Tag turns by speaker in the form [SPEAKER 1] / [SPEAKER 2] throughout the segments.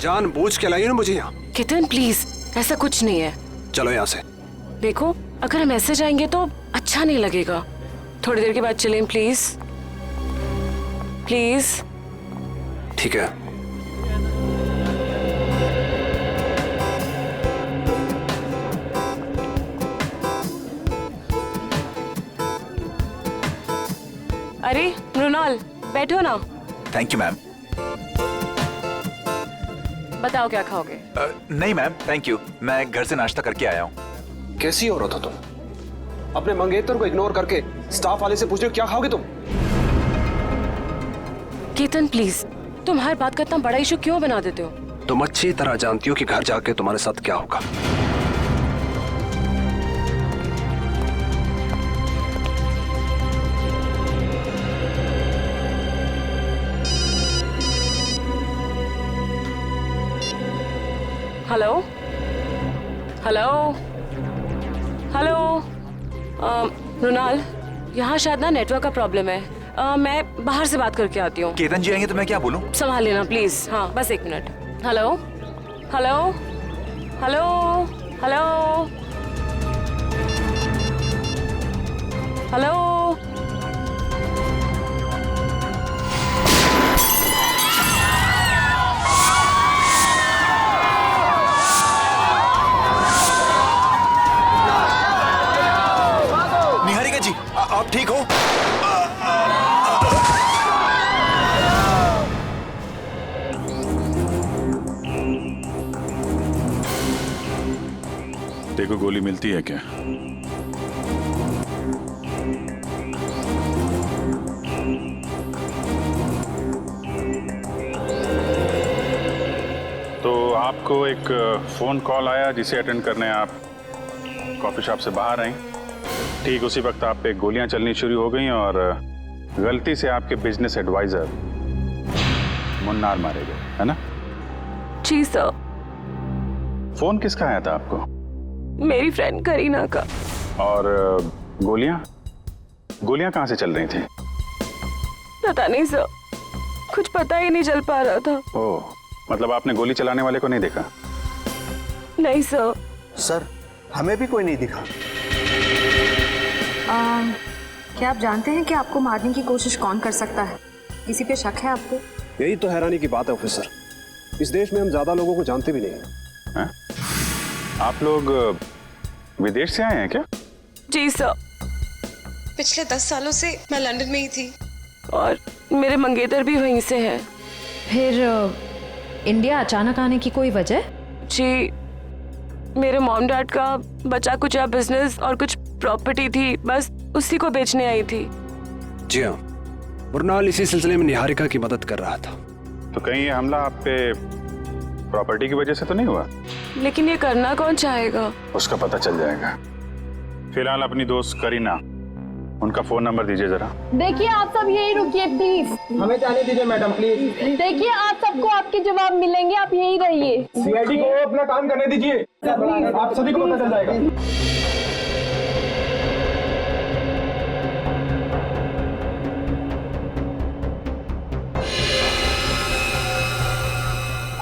[SPEAKER 1] जानबूझ के लाई ना मुझे यहाँ।
[SPEAKER 2] केतन प्लीज, ऐसा कुछ नहीं है।
[SPEAKER 1] चलो यहाँ से।
[SPEAKER 2] देखो, अगर हम ऐसे जाएंगे तो अच्छा नहीं लगेगा। थोड़ी देर के बाद चलें प्लीज। प्लीज।
[SPEAKER 1] ठीक है।
[SPEAKER 2] अरे मृणाल, बैठो ना।
[SPEAKER 3] Thank you ma'am.
[SPEAKER 2] बताओ क्या खाओगे?
[SPEAKER 3] नहीं मैम, थैंक यू, मैं घर से नाश्ता करके आया हूँ।
[SPEAKER 1] कैसी औरत हो तुम? अपने मंगेतर को इग्नोर करके स्टाफ वाले से पूछ रहे हो क्या खाओगे तुम?
[SPEAKER 2] केतन प्लीज, तुम हर बात का इतना बड़ा इशू क्यों बना देते हो?
[SPEAKER 1] तुम अच्छी तरह जानती हो कि घर जाके तुम्हारे साथ क्या होगा।
[SPEAKER 2] Hello hello hello. मृणाल, यहाँ शायद ना नेटवर्क का प्रॉब्लम है। मैं बाहर से बात करके आती हूँ।
[SPEAKER 3] केतन जी आएंगे तो मैं क्या बोलूँ?
[SPEAKER 2] संभाल लेना प्लीज। हाँ, बस 1 मिनट। Hello hello hello hello hello.
[SPEAKER 3] Niharika ji, आप ठीक हो?
[SPEAKER 4] देखो, गोली मिलती है क्या? तो आपको एक फोन कॉल आया जिसे अटेंड करने आप कॉफी शॉप से बाहर आई। ठीक उसी वक्त आप पे गोलियां चलनी शुरू हो गई और गलती से आपके बिजनेस एडवाइजर मुन्नार मारे गए, है ना?
[SPEAKER 2] जी सर।
[SPEAKER 4] फोन किसका आया था आपको?
[SPEAKER 2] मेरी फ्रेंड करीना का।
[SPEAKER 4] और गोलियां गोलियां कहां से चल रही थी?
[SPEAKER 2] पता नहीं सर, कुछ पता ही नहीं चल पा रहा था।
[SPEAKER 4] ओह, मतलब आपने गोली चलाने वाले को नहीं देखा?
[SPEAKER 2] नहीं सर।
[SPEAKER 5] सर, हमें भी कोई नहीं दिखा।
[SPEAKER 6] क्या आप जानते हैं कि आपको मारने की कोशिश कौन कर सकता है? किसी पे शक है आपको?
[SPEAKER 1] यही तो हैरानी की बात है ऑफिसर, इस देश में हम ज्यादा लोगों को जानते भी नहीं हैं।
[SPEAKER 4] आप लोग विदेश से आए हैं क्या?
[SPEAKER 2] जी सर।
[SPEAKER 7] पिछले 10 सालों से मैं लंदन में ही थी
[SPEAKER 2] और मेरे मंगेतर भी वहीं से हैं।
[SPEAKER 6] फिर इंडिया अचानक आने की कोई वजह?
[SPEAKER 2] जी, मेरे मॉम डैड का बचा कुचा बिजनेस और कुछ प्रॉपर्टी थी, बस उसी को बेचने आई थी।
[SPEAKER 1] जी हाँ, मृणाल इसी सिलसिले में निहारिका की मदद कर रहा था।
[SPEAKER 4] तो कहीं ये हमला आप पे प्रॉपर्टी की वजह से तो नहीं हुआ?
[SPEAKER 2] लेकिन ये करना कौन चाहेगा?
[SPEAKER 4] उसका पता चल जाएगा। फिलहाल अपनी दोस्त करीना, उनका फोन नंबर दीजिए जरा।
[SPEAKER 8] देखिए, आप सब यही रुकिए प्लीज।
[SPEAKER 5] हमें जाने दीजिए मैडम प्लीज।
[SPEAKER 8] देखिए, आप सबको आपके जवाब मिलेंगे, आप यही रहिए।
[SPEAKER 5] सीआईडी को अपना काम करने दीजिए, आप सभी को पता चल जाएगा।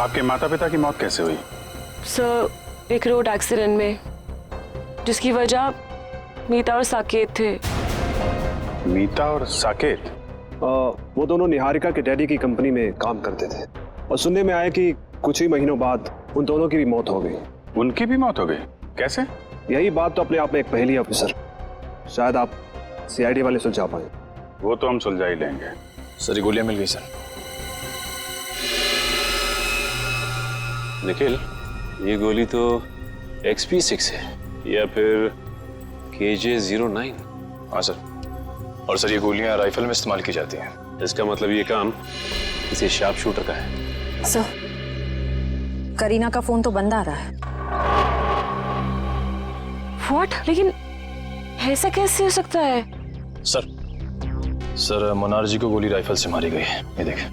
[SPEAKER 4] आपके माता पिता की मौत कैसे हुई?
[SPEAKER 2] सर, एक रोड एक्सीडेंट में, जिसकी वजह मीता और साकेत थे।
[SPEAKER 4] मीता और साकेत?
[SPEAKER 1] वो दोनों निहारिका के डैडी की कंपनी में काम करते थे और सुनने में आया कि कुछ ही महीनों बाद उन दोनों की भी मौत हो गई।
[SPEAKER 4] उनकी भी मौत हो गई? कैसे?
[SPEAKER 1] यही बात तो अपने आप में एक पहेली है ऑफिसर, शायद आप सीआईडी वाले सुलझा पाए।
[SPEAKER 4] वो तो हम सुलझा ही लेंगे।
[SPEAKER 9] सर, ये गोलियां मिल गई सर। निखिल, ये गोली तो XP6 है या फिर KJ09। हाँ सर। और सर, ये गोलियां राइफल में इस्तेमाल की जाती हैं। इसका मतलब ये काम किसी शार्प शूटर का है।
[SPEAKER 6] सर, करीना का फोन तो बंद आ रहा है।
[SPEAKER 2] व्हाट? लेकिन ऐसा कैसे हो सकता है?
[SPEAKER 9] सर, मुन्नार जी को गोली राइफल से मारी गई है। ये देखें।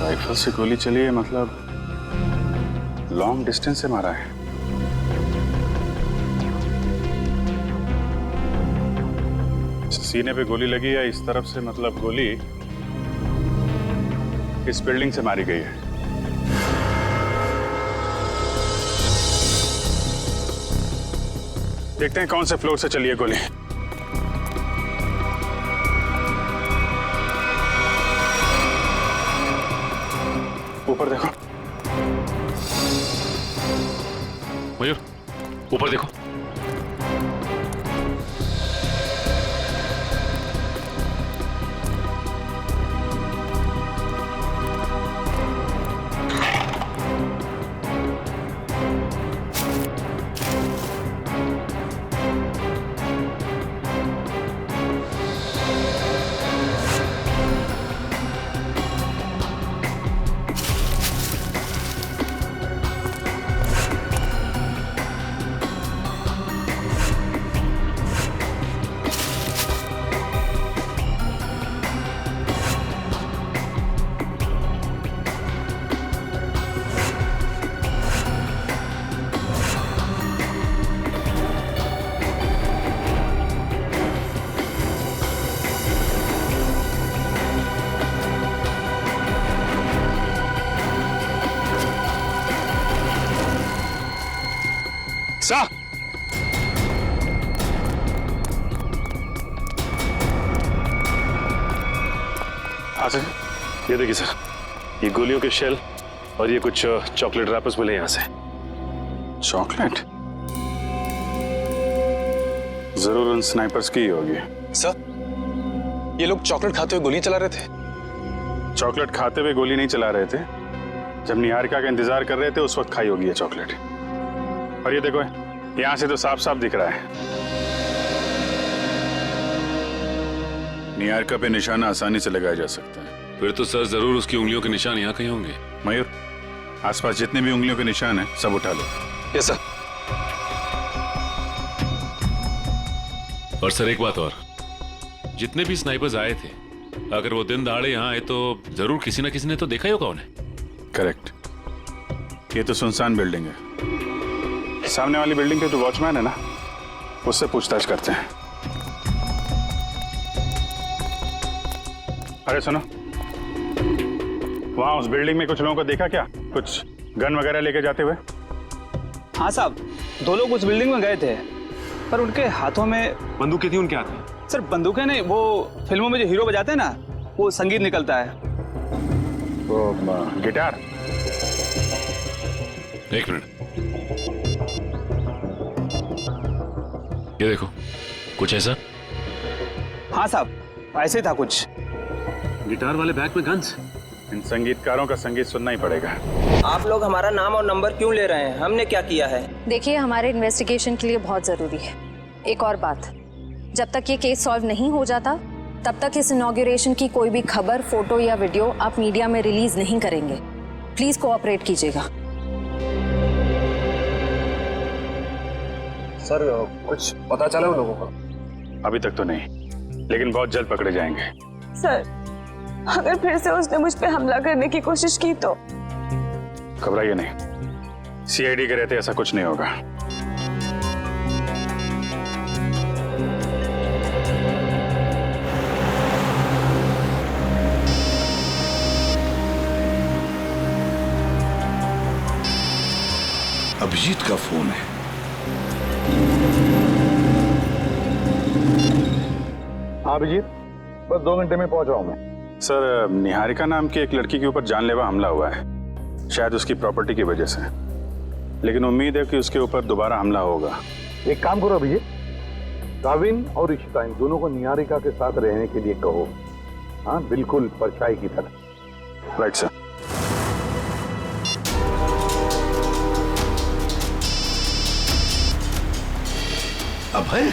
[SPEAKER 4] राइफल से गोली चली है, मतलब लॉन्ग डिस्टेंस से मारा है। सीने पे गोली लगी है इस तरफ से, मतलब गोली इस बिल्डिंग से मारी गई है। देखते हैं कौन से फ्लोर से चली है गोली। ऊपर देखो।
[SPEAKER 9] मयूर, ऊपर देखो।
[SPEAKER 4] सा हाँ सर,
[SPEAKER 9] ये देखिए सर, ये गोलियों के शेल और ये कुछ चॉकलेट रैपर्स मिले यहाँ से।
[SPEAKER 4] चॉकलेट जरूर उन स्नाइपर्स की ही होगी।
[SPEAKER 3] सर, ये लोग चॉकलेट खाते हुए गोली चला रहे थे।
[SPEAKER 4] चॉकलेट खाते हुए गोली नहीं चला रहे थे, जब निहारिका का इंतजार कर रहे थे उस वक्त खाई होगी ये चॉकलेट। और ये देखो, यहां से तो साफ साफ दिख रहा है निहारिका पे निशाना आसानी से लगाया जा सकता है।
[SPEAKER 9] फिर तो सर जरूर उसकी उंगलियों के निशान यहाँ कहीं होंगे।
[SPEAKER 4] मयूर, आसपास जितने भी उंगलियों के निशान हैं सब उठा लो।
[SPEAKER 3] Yes sir.
[SPEAKER 9] और सर एक बात और, जितने भी स्नाइपर्स आए थे, अगर वो दिन दहाड़े यहाँ आए तो जरूर किसी ना किसी ने तो देखा ही होगा उन्हें।
[SPEAKER 4] करेक्ट। ये तो सुनसान बिल्डिंग है, सामने वाली बिल्डिंग के जो वॉचमैन है ना, उससे पूछताछ करते हैं। अरे सुनो, वहां उस बिल्डिंग में कुछ लोगों को देखा क्या, कुछ गन वगैरह लेके जाते हुए?
[SPEAKER 5] हाँ साहब, 2 लोग उस बिल्डिंग में गए थे, पर उनके हाथों में
[SPEAKER 9] बंदूकें थी उनके हाथ में।
[SPEAKER 5] सर बंदूकें नहीं, वो फिल्मों में जो हीरो बजाते हैं ना, वो संगीत निकलता है।
[SPEAKER 4] वो गिटार।
[SPEAKER 9] एक मिनट, ये देखो, कुछ ऐसा।
[SPEAKER 5] हाँ साहब, ऐसे ही था कुछ।
[SPEAKER 9] गिटार वाले बैग में गन्स।
[SPEAKER 4] इन संगीतकारों का संगीत सुनना ही पड़ेगा।
[SPEAKER 10] आप लोग हमारा नाम और नंबर क्यों ले रहे हैं? हमने क्या किया है?
[SPEAKER 6] देखिए, हमारे इन्वेस्टिगेशन के लिए बहुत ज़रूरी है। एक और बात, जब तक ये केस सॉल्व नहीं हो जाता तब तक इस इनॉग्रेशन की कोई भी खबर, फोटो या वीडियो आप मीडिया में रिलीज नहीं करेंगे। प्लीज कोऑपरेट कीजिएगा।
[SPEAKER 1] सर, कुछ पता चला उन लोगों को?
[SPEAKER 4] अभी तक तो नहीं, लेकिन बहुत जल्द पकड़े जाएंगे।
[SPEAKER 8] सर, अगर फिर से उसने मुझ पे हमला करने की कोशिश की तो?
[SPEAKER 4] घबराइए नहीं, सीआईडी के रहते ऐसा कुछ नहीं होगा।
[SPEAKER 11] अभिजीत का फोन है।
[SPEAKER 5] हाँ अभिजीत, बस 2 घंटे में पहुंच रहा हूँ मैं।
[SPEAKER 4] सर, निहारिका नाम की एक लड़की के ऊपर जानलेवा हमला हुआ है, शायद उसकी प्रॉपर्टी की वजह से, लेकिन उम्मीद है कि उसके ऊपर दोबारा हमला होगा।
[SPEAKER 5] एक काम करो अभिजीत, काविन और इशिता, इन दोनों को निहारिका के साथ रहने के लिए कहो। हाँ, बिल्कुल परछाई की तरह।
[SPEAKER 4] Right sir.
[SPEAKER 11] अभय,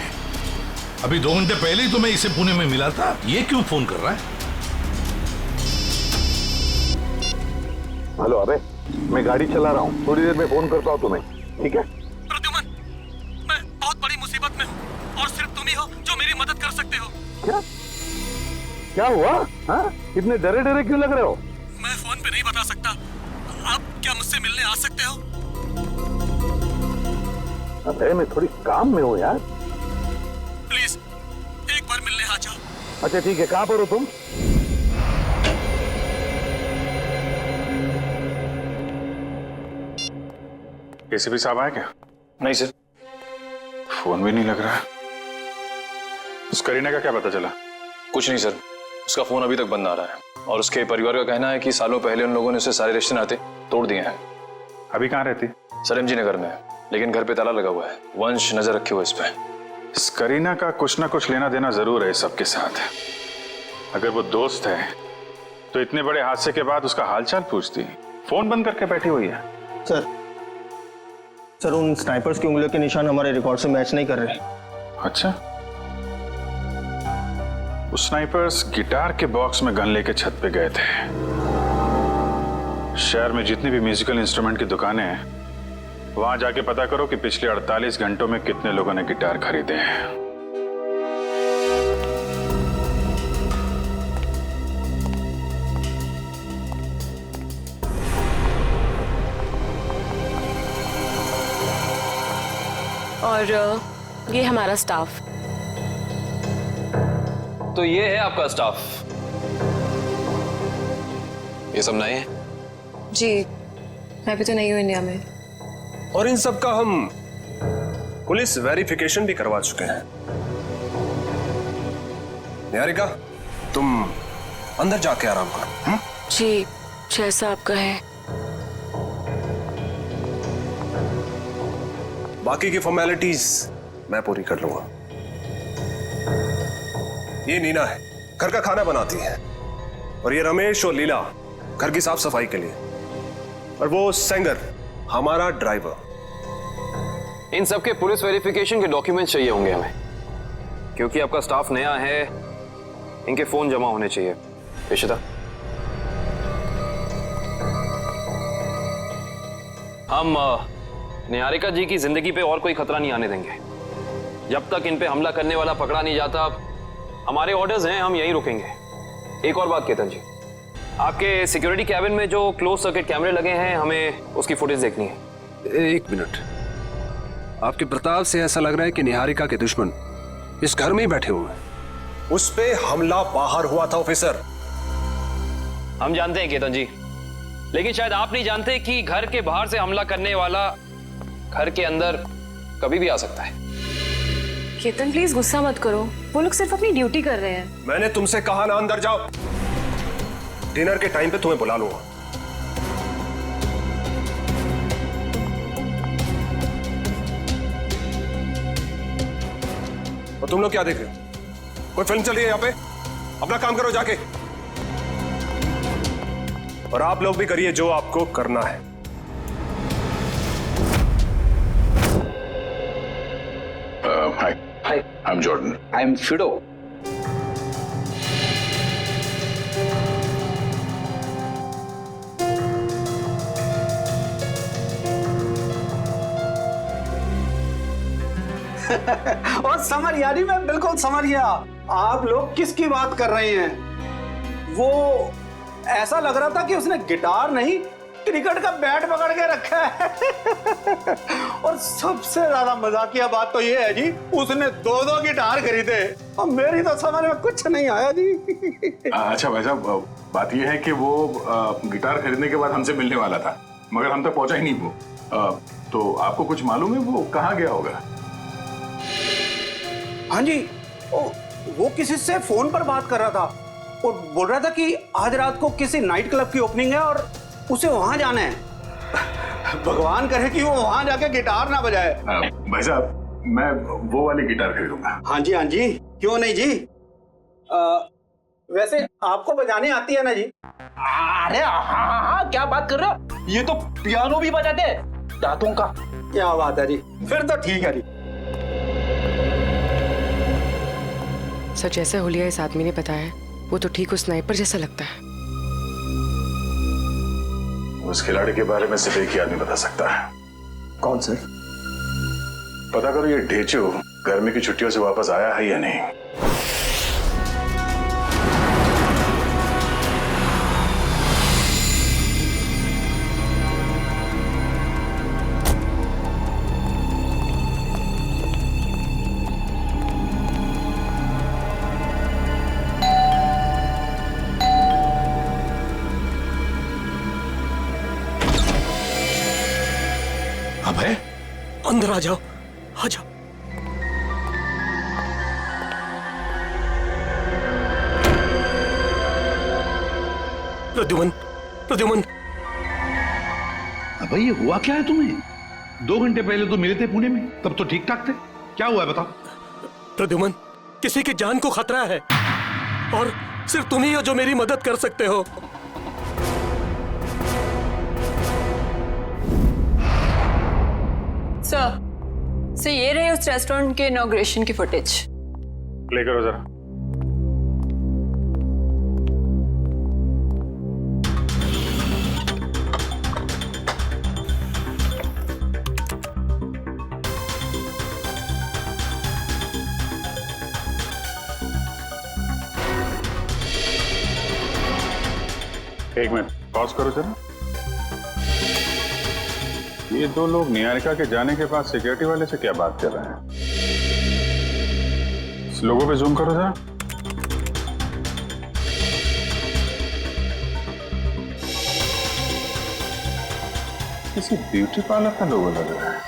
[SPEAKER 11] अभी 2 घंटे पहले ही तो मैं इसे पुणे में मिला था, ये क्यों फोन कर रहा है?
[SPEAKER 5] हेलो अबे, मैं गाड़ी चला रहा हूँ, थोड़ी देर में फोन करता हूँ तुम्हें, ठीक है?
[SPEAKER 10] प्रद्युमन, मैं बहुत बड़ी मुसीबत में हूँ और सिर्फ तुम ही हो जो मेरी मदद कर सकते हो।
[SPEAKER 5] क्या क्या हुआ? हाँ, इतने डरे डरे क्यों लग रहे हो?
[SPEAKER 10] मैं फोन पे नहीं बता सकता। आप क्या मुझसे मिलने आ सकते हो?
[SPEAKER 5] अबे, मैं थोड़ी काम में हूँ यार।
[SPEAKER 10] प्लीज एक बार मिलने आ जाओ।
[SPEAKER 5] अच्छा ठीक है, कहाँ पर हो तुम?
[SPEAKER 4] एसीपी साहब आए क्या?
[SPEAKER 3] नहीं सर।
[SPEAKER 4] फोन भी नहीं लग रहा। उस करीना का क्या पता चला?
[SPEAKER 3] कुछ नहीं सर, उसका फोन अभी तक बंद आ रहा है और उसके परिवार का कहना है कि सालों पहले उन लोगों ने उसे सारे रिश्ते नाते तोड़ दिए हैं।
[SPEAKER 4] अभी कहाँ रहती?
[SPEAKER 3] सर MG नगर में है, लेकिन घर पे ताला लगा हुआ है। वंश नजर रखे हुए इस पे।
[SPEAKER 4] इस करीना का कुछ ना कुछ लेना देना जरूर है इस सबके साथ। अगर वो दोस्त है तो इतने बड़े हादसे के बाद उसका हालचाल पूछती, फोन बंद करके बैठी हुई है।
[SPEAKER 10] सर उन स्नाइपर्स की उंगलियों के निशान हमारे रिकॉर्ड से मैच नहीं कर रहे।
[SPEAKER 4] अच्छा, उस स्नाइपर्स गिटार के बॉक्स में गन लेके छत पे गए थे। शहर में जितनी भी म्यूजिकल इंस्ट्रूमेंट की दुकानें हैं, वहां जाके पता करो कि पिछले 48 घंटों में कितने लोगों ने गिटार खरीदे हैं।
[SPEAKER 2] और ये हमारा स्टाफ।
[SPEAKER 9] तो ये है आपका स्टाफ? ये सब नए हैं?
[SPEAKER 8] जी, मैं भी तो नहीं हूँ इंडिया में।
[SPEAKER 1] और इन सब का हम पुलिस वेरिफिकेशन भी करवा चुके हैं। निहारिका, तुम अंदर जाके आराम करो।
[SPEAKER 2] जी, जैसा आपका है।
[SPEAKER 1] बाकी की फॉर्मेलिटीज मैं पूरी कर लूंगा। ये नीना है, घर का खाना बनाती है, और ये रमेश और लीला घर की साफ सफाई के लिए, और वो सेंगर हमारा ड्राइवर।
[SPEAKER 9] इन सबके पुलिस वेरिफिकेशन के डॉक्यूमेंट्स चाहिए होंगे हमें, क्योंकि आपका स्टाफ नया है। इनके फोन जमा होने चाहिए। इशिता, हम निहारिका जी की जिंदगी पे और कोई खतरा नहीं आने देंगे। जब तक इन पे हमला करने वाला पकड़ा नहीं जाता, हमारे ऑर्डर्स हैं, हम यहीं रुकेंगे। एक और बात केतन जी, आपके सिक्योरिटी कैबिन में जो क्लोज सर्किट कैमरे लगे हैं, हमें उसकी फुटेज देखनी है।
[SPEAKER 1] एक मिनट, आपके प्रताप से ऐसा लग रहा है कि निहारिका के दुश्मन इस घर में ही बैठे हुए हैं। उस पे हमला बाहर हुआ था ऑफिसर।
[SPEAKER 9] हम जानते हैं केतन जी, लेकिन शायद आप नहीं जानते कि घर के बाहर से हमला करने वाला घर के अंदर कभी भी आ सकता है।
[SPEAKER 2] केतन प्लीज गुस्सा मत करो, वो लोग सिर्फ अपनी ड्यूटी कर रहे हैं।
[SPEAKER 1] मैंने तुमसे कहा ना अंदर जाओ। डिनर के टाइम पे तुम्हें बुला लूंगा। और तुम लोग क्या देख रहे हो? कोई फिल्म चल रही है यहाँ पे? अपना काम करो जाके। और आप लोग भी करिए जो आपको करना है।
[SPEAKER 11] Hi, I'm Jordan.
[SPEAKER 10] I'm Fido. और समर यानी मैं बिल्कुल समझ गया आप लोग किसकी बात कर रहे हैं। वो ऐसा लग रहा था कि उसने गिटार नहीं, क्रिकेट का बैट पकड़ के रखा है। और सबसे ज्यादा मजाकिया बात तो ये है जी, उसने 2-2 गिटार खरीदे और मेरी तो समझ में कुछ नहीं आया जी।
[SPEAKER 11] अच्छा भाई साहब, बात यह है कि वो गिटार खरीदने के बाद हमसे मिलने वाला था, मगर हम तक पहुंचा ही नहीं वो। तो आपको कुछ मालूम है वो कहाँ गया होगा?
[SPEAKER 10] हाँ जी, वो किसी से फोन पर बात कर रहा था और बोल रहा था कि आज रात को किसी नाइट क्लब की ओपनिंग है और उसे वहां जाना है। भगवान करे कि वो वहां जाके गिटार ना बजाए।
[SPEAKER 11] भाई साहब, मैं वो वाली गिटार खरीदूंगा।
[SPEAKER 10] हाँ जी, क्यों नहीं जी। वैसे आपको बजाने आती है ना जी?
[SPEAKER 12] अरे हाँ, क्या बात कर रहे हो? ये तो पियानो भी बजाते हैं दांतों का।
[SPEAKER 10] क्या बात है जी, फिर तो ठीक है जी।
[SPEAKER 2] सर, जैसा हुलिया इस आदमी ने बताया, वो तो ठीक उस स्नाइपर जैसा लगता है।
[SPEAKER 11] उस खिलाड़ी के बारे में सिर्फ एक ही आदमी बता सकता है।
[SPEAKER 10] कौन सर?
[SPEAKER 11] पता करो ये ढेचू गर्मी की छुट्टियों से वापस आया है या नहीं।
[SPEAKER 13] अंदर आ जाओ, आ जाओ। प्रद्युमन, प्रद्युमन,
[SPEAKER 5] भाई ये हुआ क्या है तुम्हें? 2 घंटे पहले तो मिले थे पुणे में, तब तो ठीक ठाक थे। क्या हुआ है बताओ?
[SPEAKER 13] प्रद्युमन, किसी की जान को खतरा है और सिर्फ तुम ही हो जो मेरी मदद कर सकते हो।
[SPEAKER 8] सर ये रहे उस रेस्टोरेंट के इनॉग्रेशन की फुटेज।
[SPEAKER 4] प्ले करो जरा। एक मिनट पॉज करो जरा। ये 2 लोग निहारिका के जाने के बाद सिक्योरिटी वाले से क्या बात कर रहे हैं? इस लोगों पे जूम करो जरा। किसी ब्यूटी पार्लर का लोगो लग रहा है।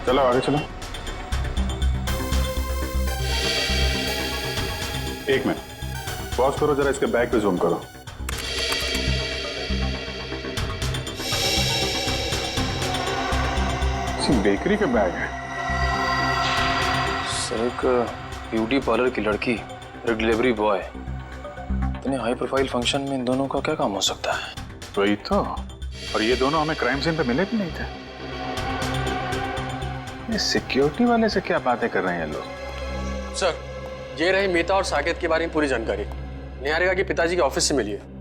[SPEAKER 4] चलो आगे चलो। एक मिनट पॉज करो जरा, इसके बैग पे जूम करो। बेकरी का बैग है।
[SPEAKER 3] सर एक ब्यूटी पार्लर की लड़की, एक डिलीवरी बॉय, इतने हाई प्रोफाइल फंक्शन में इन दोनों का क्या काम हो सकता है?
[SPEAKER 4] वही तो। और ये दोनों हमें क्राइम सीन पे मिले भी नहीं थे। ये सिक्योरिटी वाले से क्या बातें कर रहे हैं ये लोग?
[SPEAKER 12] सर ये रही मीता और साकेत के बारे में पूरी जानकारी। निहारिका के पिताजी के ऑफिस से मिली है।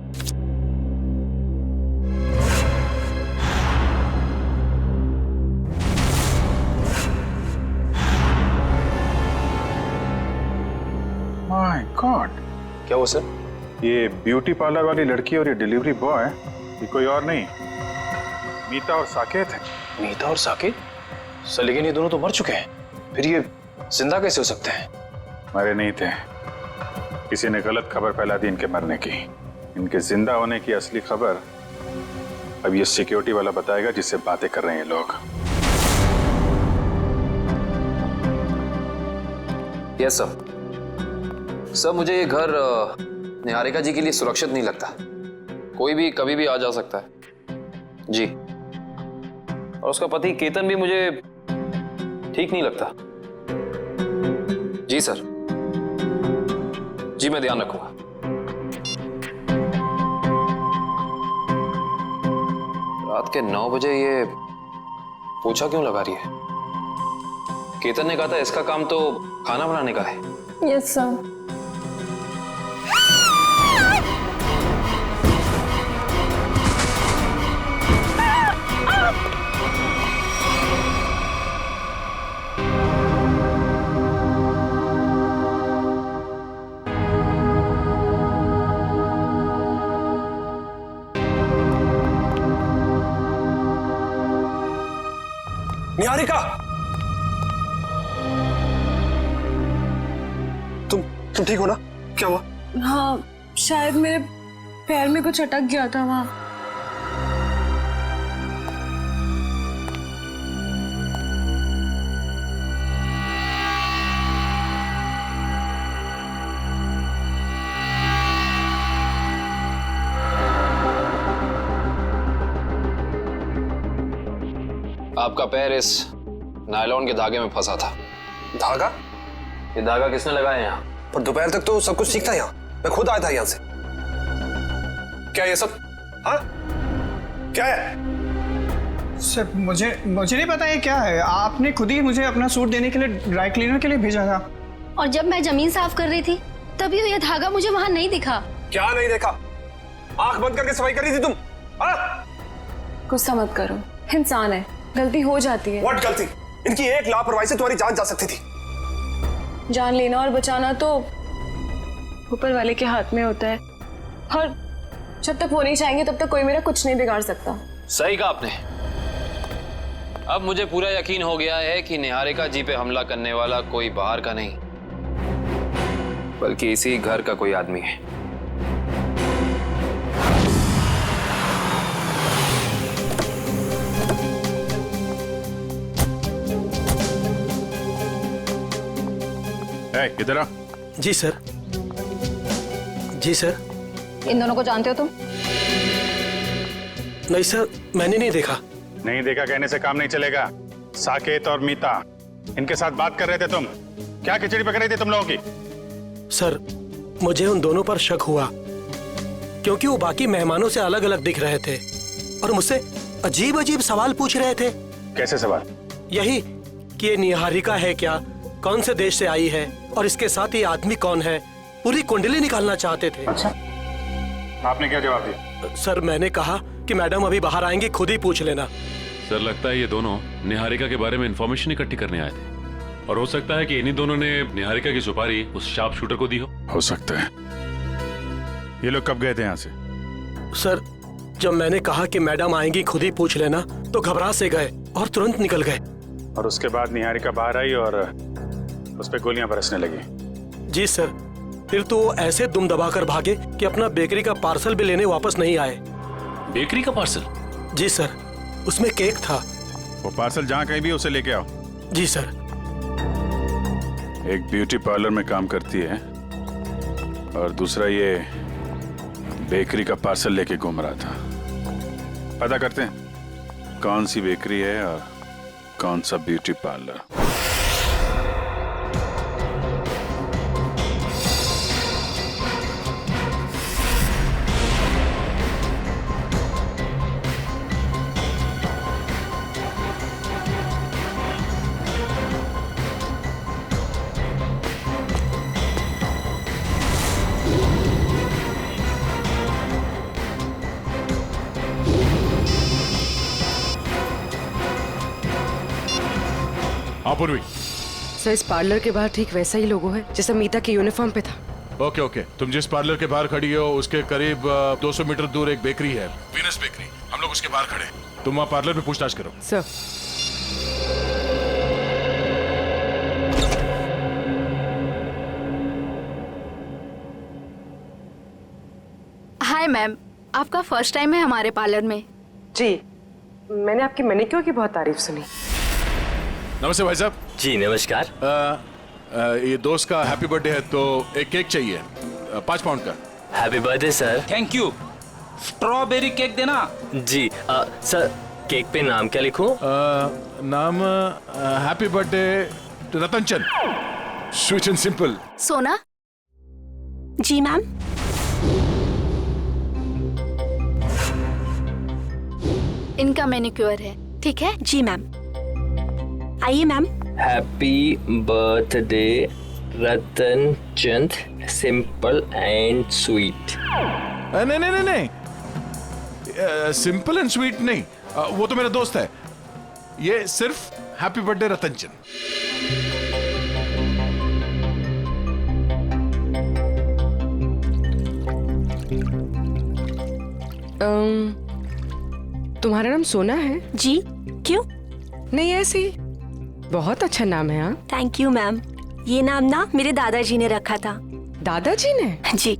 [SPEAKER 4] माय गॉड,
[SPEAKER 3] क्या हुआ सर?
[SPEAKER 4] ये ब्यूटी पार्लर वाली लड़की और ये डिलीवरी बॉय, ये कोई और नहीं, मीता और साकेत है।
[SPEAKER 3] मीता और साकेत? सर लेकिन ये दोनों तो मर चुके हैं, फिर ये जिंदा कैसे हो सकते हैं?
[SPEAKER 4] मरे नहीं थे, किसी ने गलत खबर फैला दी इनके मरने की। इनके जिंदा होने की असली खबर अब ये सिक्योरिटी वाला बताएगा जिससे बातें कर रहे हैं ये लोग।
[SPEAKER 3] Yes sir. सर मुझे ये घर निहारिका जी के लिए सुरक्षित नहीं लगता। कोई भी कभी भी आ जा सकता है जी। और उसका पति केतन भी मुझे ठीक नहीं लगता। जी सर, जी मैं ध्यान रखूंगा। रात के 9 बजे ये पोछा क्यों लगा रही है? केतन ने कहा था इसका काम तो खाना बनाने का है।
[SPEAKER 8] Yes sir.
[SPEAKER 1] निहारिका, तुम ठीक हो ना? क्या हुआ?
[SPEAKER 8] हाँ शायद मेरे पैर में कुछ अटक गया था वहां।
[SPEAKER 3] आपका पैर इस नायलॉन के धागे में फंसा था।
[SPEAKER 1] धागा?
[SPEAKER 3] ये धागा किसने लगाया यहाँ?
[SPEAKER 1] पर दोपहर तक तो सब कुछ ठीक था यहाँ, मैं खुद आया था यहाँ से। क्या ये सब? हाँ क्या है?
[SPEAKER 10] सर मुझे नहीं पता ये क्या है। आपने खुद ही मुझे अपना सूट देने के लिए ड्राई क्लीनर के लिए भेजा था।
[SPEAKER 6] और जब मैं जमीन साफ कर रही थी तभी ये धागा मुझे वहां नहीं दिखा।
[SPEAKER 1] क्या नहीं देखा? आंख बंद करके सफाई कर रही थी तुम?
[SPEAKER 8] गुस्सा मत करो, इंसान है, गलती हो जाती है।
[SPEAKER 1] व्हाट गलती? इनकी एक लापरवाही से तुम्हारी जान जा सकती थी।
[SPEAKER 8] जान लेना और बचाना तो ऊपर वाले के हाथ में होता है, और जब तक वो नहीं चाहेंगे तब तक कोई मेरा कुछ नहीं बिगाड़ सकता।
[SPEAKER 3] सही कहा आपने। अब मुझे पूरा यकीन हो गया है कि निहारिका जी पे हमला करने वाला कोई बाहर का नहीं बल्कि इसी घर का कोई आदमी है।
[SPEAKER 4] इधर आ।
[SPEAKER 13] जी सर। जी सर।
[SPEAKER 6] इन दोनों को जानते हो तुम?
[SPEAKER 13] नहीं सर, मैंने नहीं देखा।
[SPEAKER 4] नहीं देखा कहने से काम नहीं चलेगा। साकेत और मीता इनके साथ बात कर रहे थे तुम। क्या खिचड़ी पक रही थी तुम लोगों की?
[SPEAKER 13] सर, मुझे उन दोनों पर शक हुआ क्योंकि वो बाकी मेहमानों से अलग अलग दिख रहे थे और मुझसे अजीब अजीब सवाल पूछ रहे थे।
[SPEAKER 4] कैसे सवाल?
[SPEAKER 13] यही कि ये निहारिका है क्या, कौन से देश से आई है और इसके साथ ये आदमी कौन है। पूरी कुंडली निकालना चाहते थे।
[SPEAKER 4] अच्छा, आपने क्या जवाब दिया?
[SPEAKER 13] सर, मैंने कहा कि मैडम अभी बाहर आएंगी, खुद ही पूछ लेना।
[SPEAKER 9] सर, लगता है ये दोनों निहारिका के बारे में इंफॉर्मेशन इकट्ठी करने आए थे और हो सकता है कि इन्हीं दोनों ने निहारिका की सुपारी उस शार्प शूटर को दी हो
[SPEAKER 4] सकता है। ये लोग कब गए थे यहाँ से?
[SPEAKER 13] सर, जब मैंने कहा कि मैडम आएंगी, खुद ही पूछ लेना, तो घबरा से गए और तुरंत निकल गए।
[SPEAKER 4] और उसके बाद निहारिका बाहर आई और उस पर गोलियां बरसने लगी।
[SPEAKER 13] जी सर, फिर तो वो ऐसे दुम दबाकर भागे कि अपना बेकरी का पार्सल भी लेने वापस नहीं आए।
[SPEAKER 9] बेकरी का पार्सल?
[SPEAKER 13] जी सर, उसमें केक था।
[SPEAKER 4] वो पार्सल जहाँ कहीं भी उसे लेके आओ।
[SPEAKER 13] जी सर।
[SPEAKER 4] एक ब्यूटी पार्लर में काम करती है और दूसरा ये बेकरी का पार्सल लेके घूम रहा था। पता करते हैं कौन सी बेकरी है और कौन सा ब्यूटी पार्लर।
[SPEAKER 14] पूर्वी,
[SPEAKER 2] सर, इस पार्लर के बाहर ठीक वैसा ही लोगो है जैसा मीता के यूनिफॉर्म पे था।
[SPEAKER 14] ओके ओके, तुम जिस पार्लर के बाहर खड़ी हो उसके करीब 200 मीटर दूर एक बेकरी है, वीनस बेकरी। हम लोग उसके बाहर खड़े हैं। तुम वहाँ पार्लर में पूछताछ करो।
[SPEAKER 2] सर।
[SPEAKER 15] हाय मैम, आपका फर्स्ट टाइम है हमारे पार्लर में?
[SPEAKER 2] जी, मैंने आपकी मैनिक्योर की बहुत तारीफ सुनी।
[SPEAKER 14] नमस्ते भाई साहब।
[SPEAKER 16] जी नमस्कार।
[SPEAKER 14] ये दोस्त का हैप्पी बर्थडे है तो एक केक चाहिए 5 पाउंड का।
[SPEAKER 16] Happy birthday sir.
[SPEAKER 12] Thank you. Strawberry cake देना।
[SPEAKER 16] जी सर, केक पे नाम क्या लिखूं?
[SPEAKER 14] नाम happy birthday Ratan Chand, sweet and simple.
[SPEAKER 15] सोना।
[SPEAKER 17] जी मैम।
[SPEAKER 15] इनका मैनिक्योर है, ठीक है?
[SPEAKER 17] जी मैम। आइए ma'am.
[SPEAKER 16] Happy birthday Ratan Chand, simple and sweet.
[SPEAKER 14] नहीं नहीं नहीं नहीं, सिंपल एंड स्वीट नहीं, वो तो मेरा दोस्त है। ये सिर्फ हैप्पी बर्थडे रतन चंद।
[SPEAKER 2] तुम्हारा नाम सोना है?
[SPEAKER 17] जी, क्यों?
[SPEAKER 2] नहीं, ऐसे ही। बहुत अच्छा नाम है। हाँ,
[SPEAKER 17] थैंक यू मैम। ये नाम ना मेरे दादाजी ने रखा था।
[SPEAKER 2] दादाजी ने?
[SPEAKER 17] जी।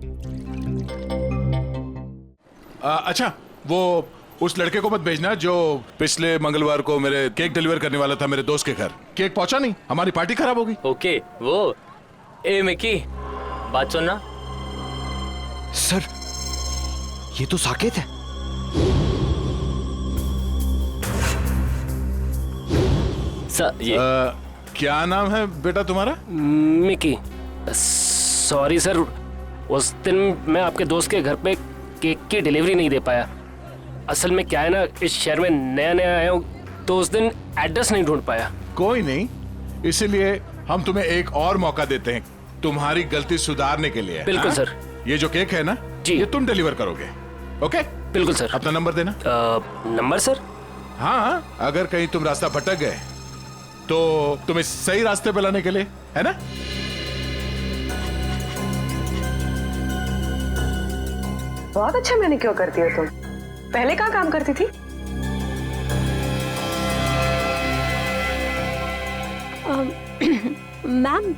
[SPEAKER 14] अच्छा, वो उस लड़के को मत भेजना जो पिछले मंगलवार को मेरे केक डिलीवर करने वाला था मेरे दोस्त के घर। केक पहुंचा नहीं, हमारी पार्टी खराब होगी।
[SPEAKER 16] ओके, वो ए मिकी, बात सुनना।
[SPEAKER 12] सर, ये तो साकेत है।
[SPEAKER 16] सर, ये
[SPEAKER 14] क्या नाम है बेटा तुम्हारा?
[SPEAKER 18] मिकी। सॉरी सर, उस दिन मैं आपके दोस्त के घर पे केक की डिलीवरी नहीं दे पाया। असल में क्या है ना, इस शहर में नया नया आया हूँ तो उस दिन एड्रेस नहीं ढूंढ पाया।
[SPEAKER 14] कोई नहीं, इसीलिए हम तुम्हें एक और मौका देते हैं तुम्हारी गलती सुधारने के लिए।
[SPEAKER 18] बिल्कुल सर।
[SPEAKER 14] ये जो केक है ना जी, ये तुम डिलीवर करोगे। ओके?
[SPEAKER 18] बिल्कुल सर।
[SPEAKER 14] अपना नंबर देना।
[SPEAKER 18] Number sir?
[SPEAKER 14] हाँ, अगर कहीं तुम रास्ता भटक गए तो तुम्हें सही रास्ते पे लाने के लिए, है ना?
[SPEAKER 2] बहुत अच्छा मैनिक्योर करती हो तुम। पहले कहाँ काम करती थी?
[SPEAKER 17] मैम,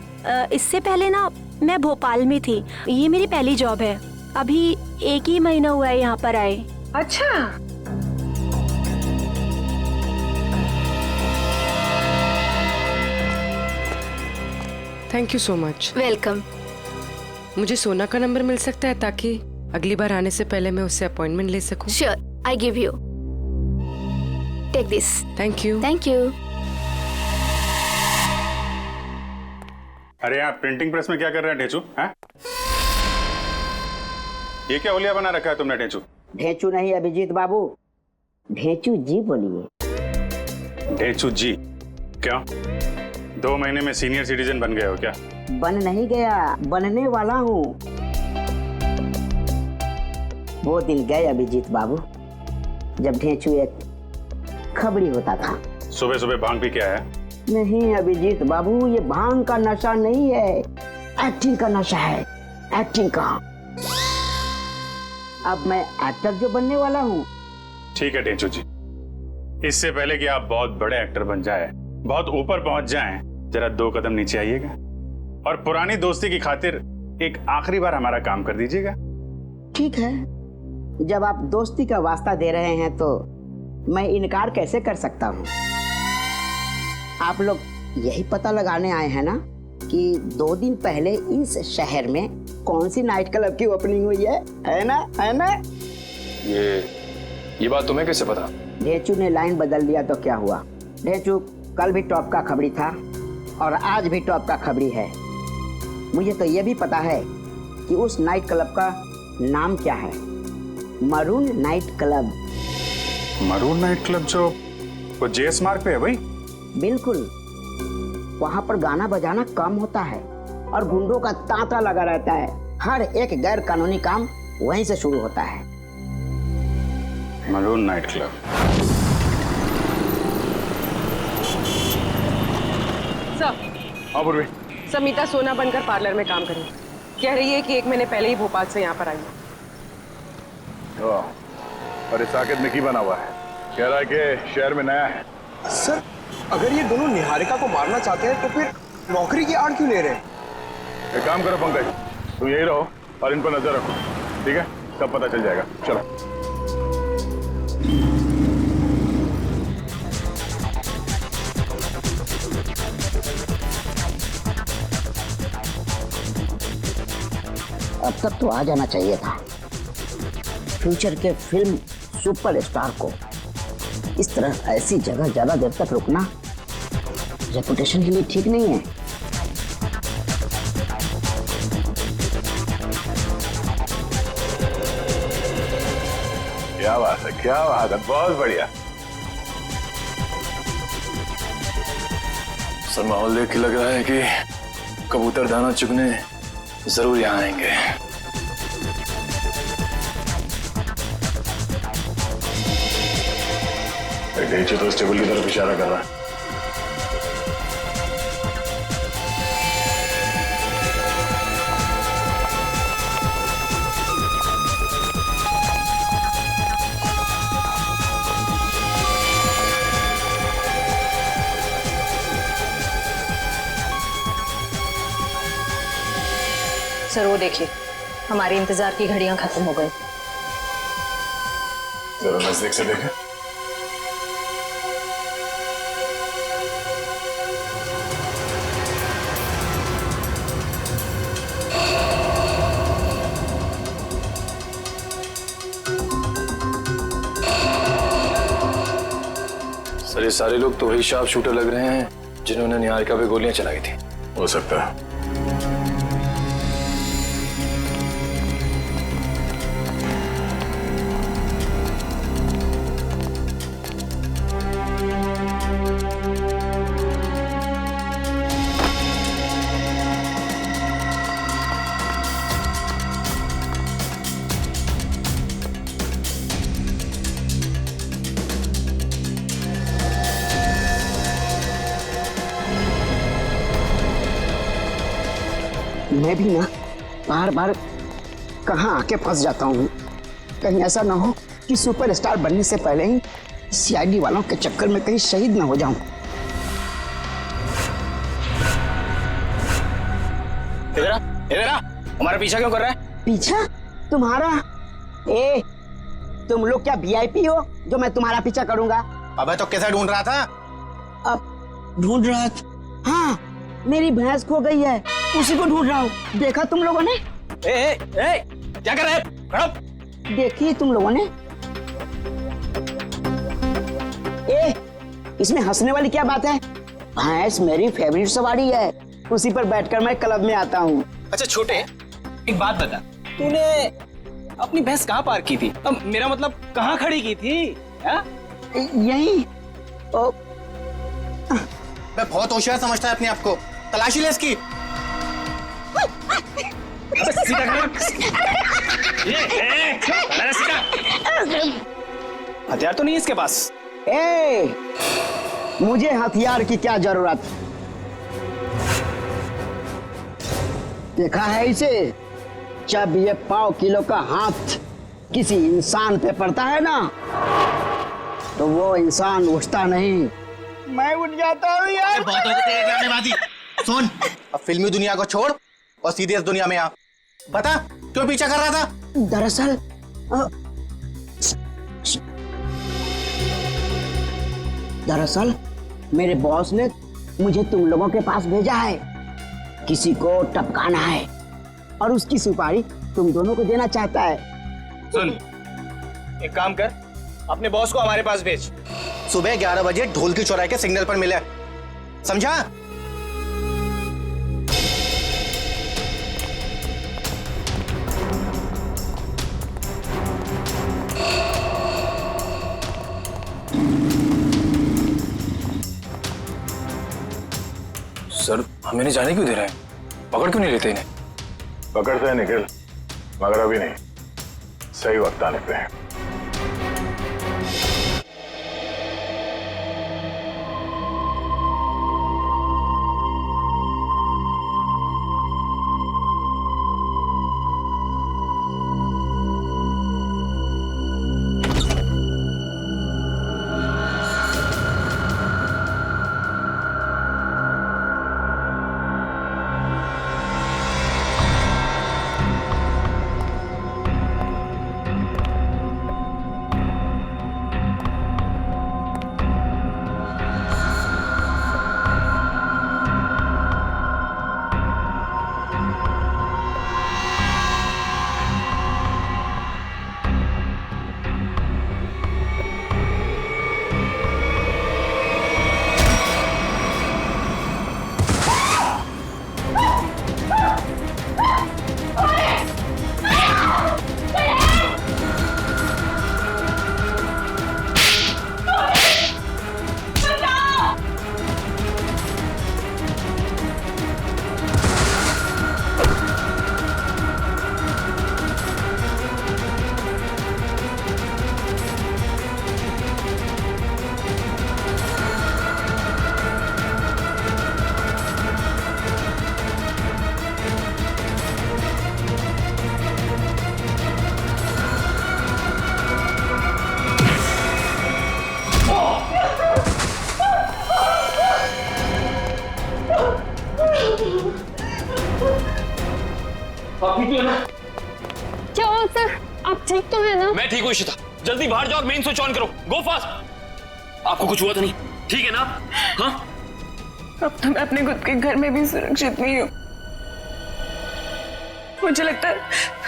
[SPEAKER 17] इससे पहले ना मैं भोपाल में थी। ये मेरी पहली जॉब है। अभी 1 ही महीना हुआ है यहाँ पर आए।
[SPEAKER 2] अच्छा।
[SPEAKER 19] Thank you so much.
[SPEAKER 15] Welcome.
[SPEAKER 19] मुझे सोना का नंबर मिल सकता है ताकि अगली बार आने से पहले मैं उससे अपॉइंटमेंट ले सकूं?
[SPEAKER 15] Sure, I give you. Take this.
[SPEAKER 19] Thank you.
[SPEAKER 15] Thank you.
[SPEAKER 4] अरे आप प्रिंटिंग प्रेस में क्या कर रहे हैं ढेचू? हैं? ये क्या होलिया बना रखा है तुमने ढेचू?
[SPEAKER 20] ढेचू नहीं अभिजीत बाबू, ढेचू जी बोलिए।
[SPEAKER 4] ढेचू जी? क्यों? 2 महीने में सीनियर सिटीजन बन गए हो क्या?
[SPEAKER 20] बन नहीं गया, बनने वाला हूँ। वो दिन गए अभिजीत बाबू जब ढेचू एक खबड़ी होता था।
[SPEAKER 4] सुबह सुबह भांग भी क्या है?
[SPEAKER 20] नहीं अभिजीत बाबू, ये भांग का नशा नहीं है, एक्टिंग का नशा है, एक्टिंग का। अब मैं एक्टर जो बनने वाला हूँ।
[SPEAKER 4] ठीक है ढेचू जी, इससे पहले कि आप बहुत बड़े एक्टर बन जाए, बहुत ऊपर पहुंच जाएं, जरा 2 कदम नीचे आइएगा और पुरानी दोस्ती की खातिर एक आखिरी बार हमारा काम कर दीजिएगा।
[SPEAKER 20] ठीक है, जब आप दोस्ती का वास्ता दे रहे हैं तो मैं इनकार कैसे कर सकता हूँ। आप लोग यही पता लगाने आए हैं ना कि 2 दिन पहले इस शहर में कौन सी नाइट क्लब की ओपनिंग हुई है ना? है ना?
[SPEAKER 3] ये बात तुम्हें कैसे पता?
[SPEAKER 20] ढेचू ने लाइन बदल दिया तो क्या हुआ? ढेचू कल भी टॉप का खबरी था और आज भी टॉप का खबरी है। मुझे तो ये भी पता है कि उस नाइट क्लब का नाम क्या है, maroon night club.
[SPEAKER 4] Maroon night club जो वो जेएस मार्ग पे है भाई?
[SPEAKER 20] बिल्कुल, वहाँ पर गाना बजाना कम होता है और गुंडों का तांता लगा रहता है। हर एक गैर कानूनी काम वहीं से शुरू होता है।
[SPEAKER 4] Maroon night club.
[SPEAKER 19] सर।
[SPEAKER 14] हाँ पूर्वी।
[SPEAKER 19] समीता सोना बनकर पार्लर में काम करें। कह रही है कि 1 महीने पहले ही भोपाल से यहाँ पर आई है।
[SPEAKER 14] अरे साकेत निकी बना हुआ है, कह रहा है कि शहर में नया है।
[SPEAKER 1] सर, अगर ये दोनों निहारिका को मारना चाहते हैं तो फिर नौकरी की आड़ क्यों ले रहे हैं?
[SPEAKER 14] एक काम करो पंकज, तुम यही रहो और इन पर नजर रखो, ठीक है? सब पता चल जाएगा। चलो।
[SPEAKER 20] अब तक तो आ जाना चाहिए था। फ्यूचर के फिल्म सुपरस्टार को इस तरह ऐसी जगह ज्यादा देर तक रुकना रेपुटेशन के लिए ठीक नहीं है।
[SPEAKER 14] क्या बात है, क्या बात है, बहुत बढ़िया।
[SPEAKER 3] सर माहौल देख के लग रहा है कि कबूतर दाना चुगने जरूर यहाँ आएंगे।
[SPEAKER 14] ढेचू तो इस टेबल की तरफ इशारा कर रहा है।
[SPEAKER 6] सर वो देखिए, हमारे इंतजार की घड़ियां खत्म हो गई।
[SPEAKER 14] जरा नजदीक से देखें।
[SPEAKER 3] सर ये सारे लोग तो वही शार्प शूटर लग रहे हैं जिन्होंने निहारिका पे गोलियां चलाई थी।
[SPEAKER 14] हो सकता है।
[SPEAKER 20] मैं भी ना बार बार कहाँ आके फंस जाता हूँ। कहीं ऐसा ना हो कि सुपरस्टार बनने से पहले ही सीआईडी वालों के चक्कर में कहीं शहीद ना हो जाऊं।
[SPEAKER 12] इधर आ, हमारा पीछा क्यों कर रहा है?
[SPEAKER 20] पीछा? तुम्हारा? ए, तुम लोग क्या वीआईपी हो जो मैं तुम्हारा पीछा करूंगा?
[SPEAKER 12] अबे तो कैसे ढूंढ रहा था?
[SPEAKER 20] अब ढूंढ रहा था? हाँ, मेरी भैंस खो गई है, उसी को ढूंढ रहा हूँ। देखा तुम लोगों ने?
[SPEAKER 12] क्या कर रहे हैं? खड़ो।
[SPEAKER 20] देखी तुम लोगों ने? इसमें हंसने वाली क्या बात है? भैंस मेरी फेवरेट सवारी है, उसी पर बैठकर मैं क्लब में आता हूँ।
[SPEAKER 12] अच्छा छोटे, एक बात बता, तूने अपनी भैंस कहाँ पार्क की थी? मेरा मतलब कहाँ खड़ी की थी?
[SPEAKER 20] यही।
[SPEAKER 12] मैं बहुत होशियार समझता है अपने आप को। तलाशी ले इसकी। हथियार तो नहीं है इसके पास।
[SPEAKER 20] मुझे हथियार की क्या जरूरत? देखा है इसे? जब ये 1.5 किलो का हाथ किसी इंसान पे पड़ता है ना, तो वो इंसान उठता नहीं, मैं उठ जाता हूँ यार।
[SPEAKER 12] बहुत हो गई तेरे ड्रामेबाजी। सुन, अब फिल्मी दुनिया को छोड़ और सीरियस दुनिया में आ। बता, क्यों पीछा कर रहा था?
[SPEAKER 20] दरअसल मेरे बॉस ने मुझे तुम लोगों के पास भेजा है। किसी को टपकाना है और उसकी सुपारी तुम दोनों को देना चाहता है।
[SPEAKER 12] सुन, एक काम कर, अपने बॉस को हमारे पास भेज। सुबह 11 बजे ढोल की चौराहे के सिग्नल पर मिले, समझा?
[SPEAKER 3] सर, हमें नहीं जाने क्यों दे रहे हैं? पकड़ क्यों नहीं लेते इन्हें?
[SPEAKER 11] पकड़ते हैं निखिल, मगर अभी नहीं, सही वक्त आने पे है।
[SPEAKER 8] क्या हुआ सर? आप ठीक तो है ना?
[SPEAKER 3] मैं ठीक हूँ इशिता, जल्दी बाहर जाओ और मेन स्विच ऑन करो। गो फास्ट। आपको कुछ हुआ तो नहीं? ठीक है ना? हाँ?
[SPEAKER 8] अब तो मैं अपने खुद के घर में भी सुरक्षित नहीं हूँ। मुझे लगता है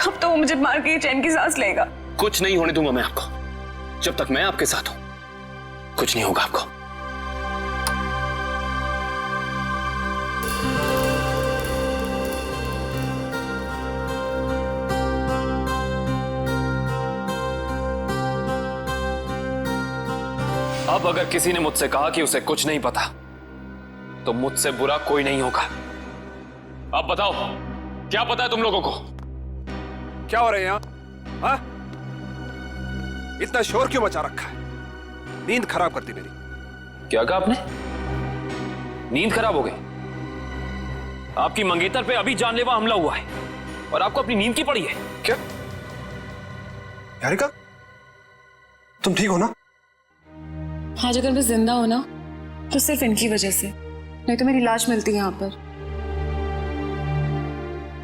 [SPEAKER 8] अब तो वो मुझे मार के चैन की सांस लेगा।
[SPEAKER 3] कुछ नहीं होने दूंगा मैं आपको। जब तक मैं आपके साथ हूं, कुछ नहीं होगा आपको। अब अगर किसी ने मुझसे कहा कि उसे कुछ नहीं पता, तो मुझसे बुरा कोई नहीं होगा। अब बताओ, क्या पता है तुम लोगों को?
[SPEAKER 1] क्या हो रहा है यहाँ? हाँ? इतना शोर क्यों मचा रखा है? नींद खराब करती मेरी।
[SPEAKER 3] क्या कहा आपने? नींद खराब हो गई? आपकी मंगेतर पे अभी जानलेवा हमला हुआ है और आपको अपनी नींद की पड़ी है
[SPEAKER 1] क्या? यारिका, तुम ठीक हो ना?
[SPEAKER 8] आज अगर मैं जिंदा हो ना तो सिर्फ इनकी वजह से, नहीं तो मेरी लाश मिलती है यहाँ पर।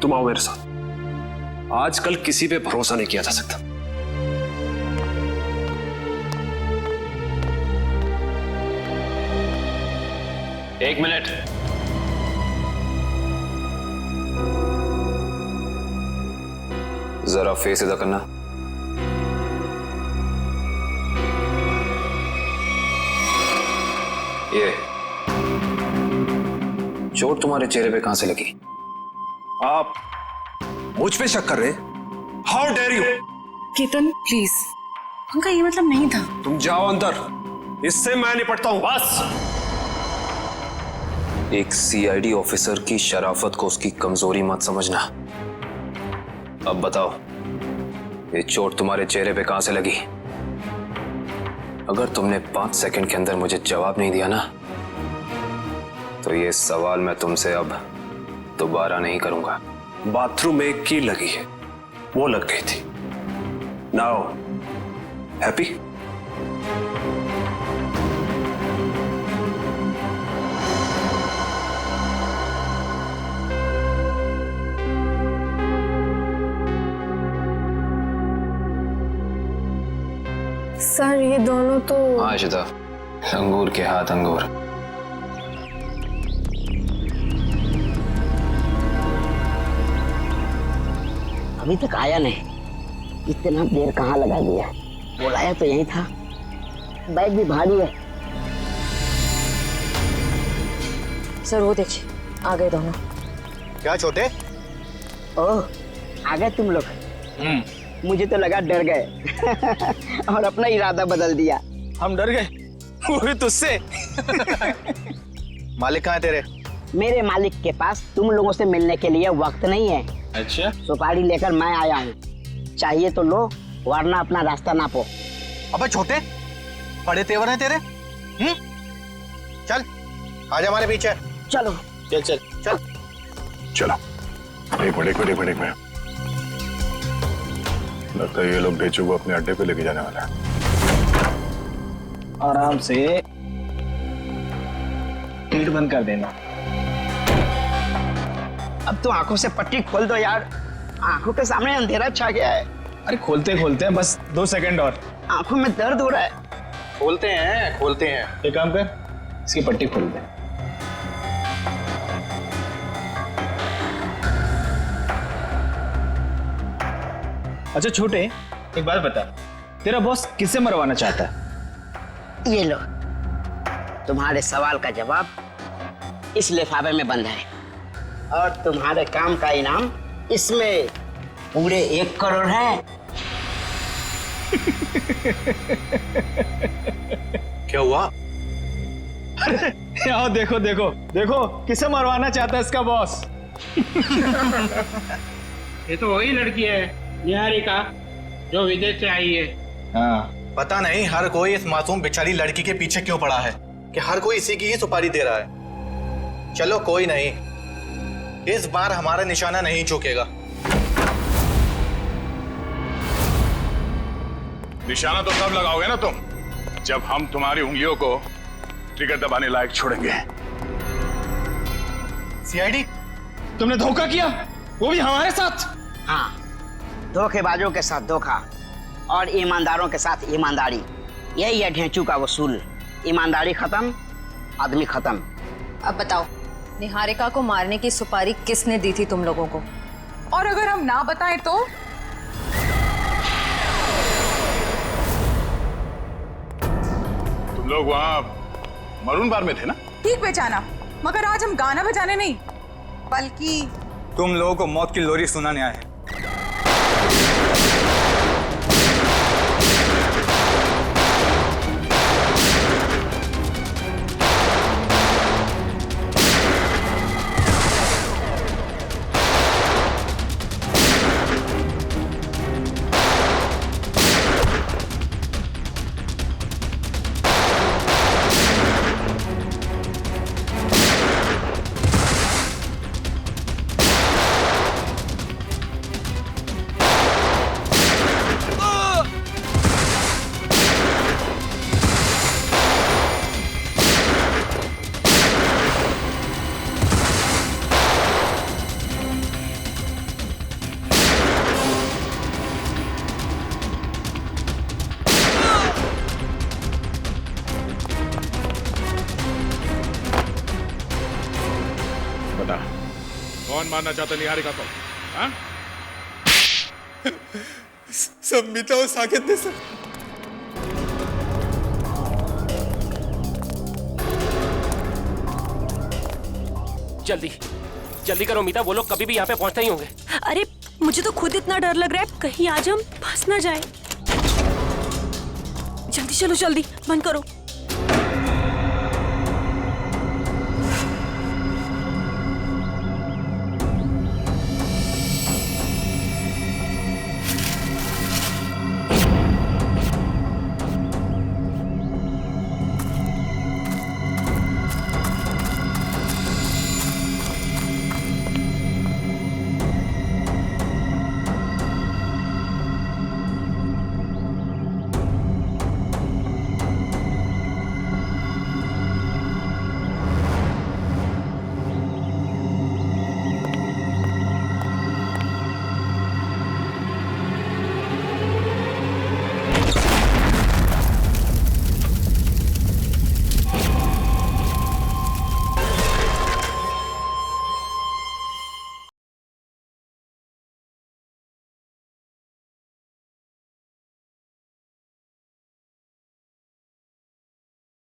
[SPEAKER 1] तुम आओ मेरे साथ। आजकल किसी पे भरोसा नहीं किया जा सकता।
[SPEAKER 3] एक मिनट। जरा फेस इधर करना। ये चोट तुम्हारे चेहरे पे कहां से लगी?
[SPEAKER 1] आप मुझ पे शक कर रहे? How dare you!
[SPEAKER 8] Ketan please, उनका ये मतलब नहीं था।
[SPEAKER 1] तुम जाओ अंदर, इससे मैं निपटता हूं। बस
[SPEAKER 3] एक सीआईडी ऑफिसर की शराफत को उसकी कमजोरी मत समझना। अब बताओ, ये चोट तुम्हारे चेहरे पे कहां से लगी? अगर तुमने 5 सेकंड के अंदर मुझे जवाब नहीं दिया ना, तो ये सवाल मैं तुमसे अब दोबारा नहीं करूंगा।
[SPEAKER 1] बाथरूम में एक कील लगी है, वो लग गई थी। Now happy?
[SPEAKER 8] सर ये दोनों तो
[SPEAKER 3] हाँ इशिता, अंगूर के हाथ अंगूर।
[SPEAKER 20] अभी तक आया नहीं, इतना देर कहाँ लगा दिया? बुलाया तो यही था, बैग भी भारी है।
[SPEAKER 6] सर वो देखिए, आ गए दोनों।
[SPEAKER 12] क्या छोटे?
[SPEAKER 20] ओह, आ गए तुम लोग। मुझे तो लगा डर गए और अपना इरादा बदल दिया।
[SPEAKER 12] हम डर गए, वो भी तुझसे। मालिक कहाँ है तेरे?
[SPEAKER 20] मेरे मालिक के पास तुम लोगों से मिलने के लिए वक्त नहीं है।
[SPEAKER 12] अच्छा,
[SPEAKER 20] सुपारी लेकर मैं आया हूँ, चाहिए तो लो, वरना अपना रास्ता नापो।
[SPEAKER 12] अबे छोटे, बड़े तेवर हैं तेरे। चल आजा हमारे पीछे।
[SPEAKER 20] चलो
[SPEAKER 12] चल चल चल
[SPEAKER 11] चलो। एक मिनट लगता है ये लोग बेचू को अपने अड्डे पे लेके जाने वाला है।
[SPEAKER 12] आराम से गेट बंद कर देना।
[SPEAKER 20] अब तो आंखों से पट्टी खोल दो यार, आंखों के सामने अंधेरा छा गया है।
[SPEAKER 12] अरे खोलते खोलते हैं, बस 2 सेकंड और।
[SPEAKER 20] आंखों में दर्द हो रहा है।
[SPEAKER 12] खोलते हैं। एक काम कर, इसकी पट्टी खोल दे। अच्छा छोटे, एक बात बता, तेरा बॉस किसे मरवाना चाहता है?
[SPEAKER 20] ये लो, तुम्हारे सवाल का जवाब इस लिफाफे में बंद है, और तुम्हारे काम का इनाम इसमें पूरे 1 करोड़ है।
[SPEAKER 12] क्या हुआ? अरे यहाँ देखो देखो देखो, किसे मरवाना चाहता है इसका बॉस।
[SPEAKER 16] ये तो वही लड़की है निहारिका, जो विदेश से आई है।
[SPEAKER 12] हाँ, पता नहीं हर कोई इस मासूम बेचारी लड़की के पीछे क्यों पड़ा है, कि हर कोई इसी की ही सुपारी दे रहा है। चलो कोई नहीं, इस बार हमारा निशाना नहीं चूकेगा।
[SPEAKER 11] निशाना तो तब लगाओगे ना तुम, जब हम तुम्हारी उंगलियों को ट्रिगर दबाने लायक छोड़ेंगे।
[SPEAKER 12] सीआईडी, तुमने धोखा किया, वो भी हमारे साथ।
[SPEAKER 20] हाँ, धोखेबाजों के साथ धोखा और ईमानदारों के साथ ईमानदारी, यही है ढेंचू का वसूल। ईमानदारी खत्म, आदमी खत्म।
[SPEAKER 6] अब बताओ, निहारिका को मारने की सुपारी किसने दी थी तुम लोगों को?
[SPEAKER 7] और अगर हम ना बताएं तो?
[SPEAKER 11] तुम लोग वहां मरून बार में थे ना?
[SPEAKER 7] ठीक पहचाना, मगर आज हम गाना बजाने नहीं, बल्कि
[SPEAKER 12] तुम लोगों को मौत की लोरी सुनाने आए हैं।
[SPEAKER 14] कौन मारना चाहता निहारिका को? हाँ?
[SPEAKER 21] संमिता और साकेत ने सर।
[SPEAKER 18] जल्दी जल्दी करो मीता, वो लोग कभी भी यहाँ पे पहुंचते ही होंगे।
[SPEAKER 17] अरे मुझे तो खुद इतना डर लग रहा है, कहीं आज हम फंस ना जाए। जल्दी चलो, जल्दी बंद करो।